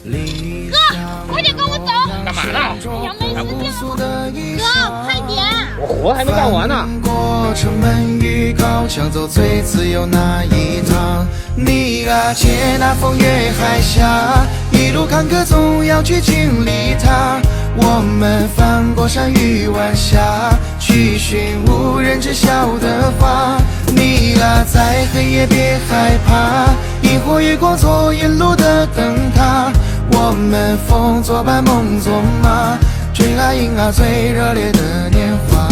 哥，快点跟我走！干嘛呢？哎呀，没时间了，哥，快点！我活还没干完呢。过城门与高墙，走最自由那一趟。你啊，借那风越海峡，一路坎坷总要去经历它。我们翻过山与晚霞，去寻无人知晓的花。你啊，在黑夜别害怕，萤火月光做沿路的灯塔。我们风作伴梦作马，追啊迎啊最热烈的年华。